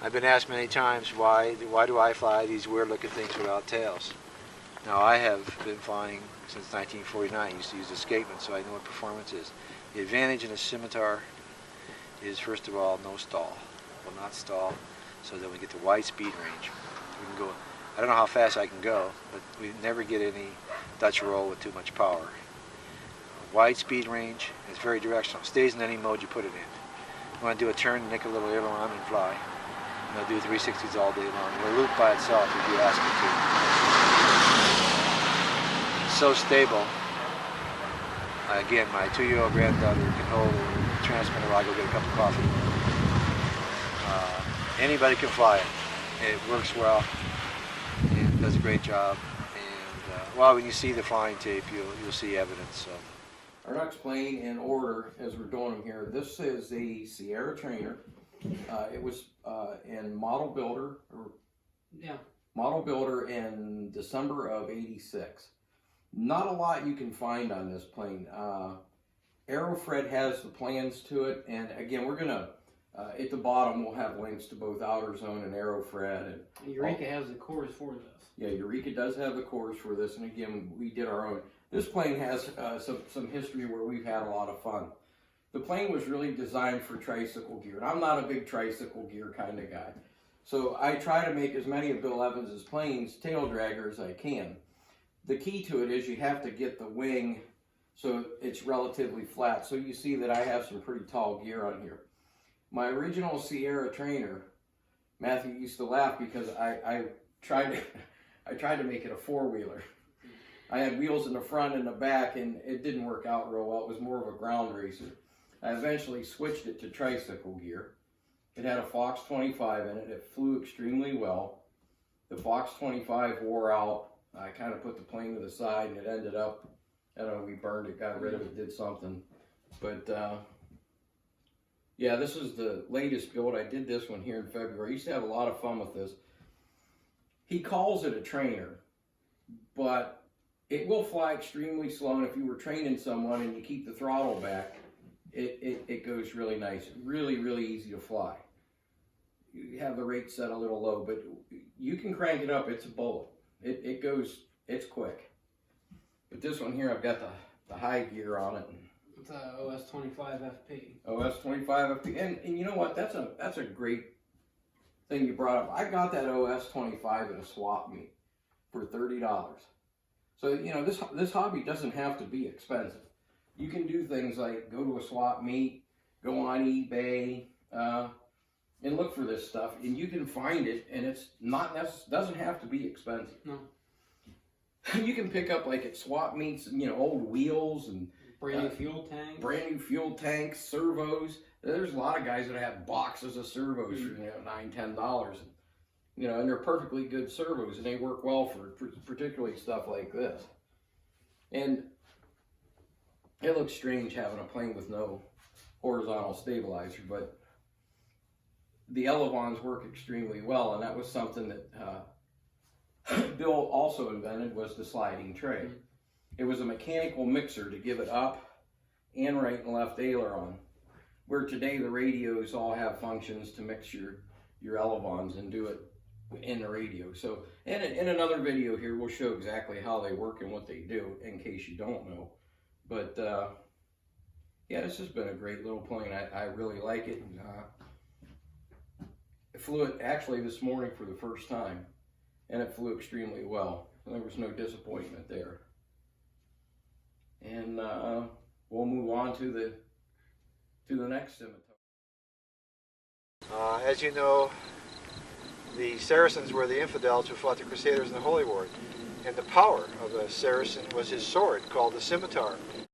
I've been asked many times why do I fly these weird looking things without tails. Now I have been flying since 1949. I used to use escapement, so I know what performance is. The advantage in a Simitar is, first of all, no stall. Will not stall, so that we get the wide speed range. We can go, I don't know how fast I can go, but we never get any Dutch roll with too much power. Wide speed range, it's very directional. Stays in any mode you put it in. You want to do a turn, nick a little aileron and fly. And it'll do 360s all day long. It'll loop by itself if you ask it to. It's so stable. Again, my 2-year-old granddaughter can hold a transmitter while I go get a cup of coffee. Anybody can fly it. It works well and does a great job. And well, when you see the flying tape, you'll see evidence. Our next plane in order, as we're doing them here, this is a Sierra Trainer. It was in model builder in December of '86. Not a lot you can find on this plane. Aerofred has the plans to it, and again, we're gonna at the bottom we'll have links to both Outer Zone and Aerofred. And Eureka has the cores for this. Yeah, Eureka does have the cores for this, and again, we did our own. This plane has some history where we've had a lot of fun. The plane was really designed for tricycle gear, and I'm not a big tricycle gear kind of guy. So I try to make as many of Bill Evans's planes tail dragger as I can. The key to it is you have to get the wing so it's relatively flat. So you see that I have some pretty tall gear on here. My original Sierra Trainer, Matthew used to laugh because I tried to make it a four-wheeler. I had wheels in the front and the back, and it didn't work out real well. It was more of a ground racer. I eventually switched it to tricycle gear. It had a Fox 25 in it. It flew extremely well. The Fox 25 wore out. I kind of put the plane to the side, and it ended up, I don't know, we burned it, got rid of it, did something. But yeah, this is the latest build. I did this one here in February. I used to have a lot of fun with this. He calls it a trainer, but it will fly extremely slow, and if you were training someone and you keep the throttle back, it goes really nice. Really, really easy to fly. You have the rate set a little low, but you can crank it up. It's a bullet. It goes, it's quick. But this one here, I've got the high gear on it. It's a OS 25 FP. OS 25 FP, and you know what? That's a great thing you brought up. I got that OS 25 at a swap meet for $30. So, you know, this hobby doesn't have to be expensive. You can do things like go to a swap meet, go on eBay, and look for this stuff, and you can find it, and it's not doesn't have to be expensive. No. You can pick up, like at swap meets, you know, old wheels and brand new fuel tanks. Brand new fuel tanks, servos. There's a lot of guys that have boxes of servos for, you know, $9-10. You know, and they're perfectly good servos, and they work well for particularly stuff like this. And it looks strange having a plane with no horizontal stabilizer, but the elevons work extremely well, and that was something that Bill also invented, was the sliding tray. It was a mechanical mixer to give it up and right and left aileron, where today the radios all have functions to mix your elevons and do it in the radio. So in another video here, we'll show exactly how they work and what they do, in case you don't know. But yeah, this has been a great little plane. I really like it. And, I flew it actually this morning for the first time, and it flew extremely well. There was no disappointment there. And we'll move on to the next Simitar. As you know, the Saracens were the infidels who fought the Crusaders in the Holy War, and the power of a Saracen was his sword, called the Simitar.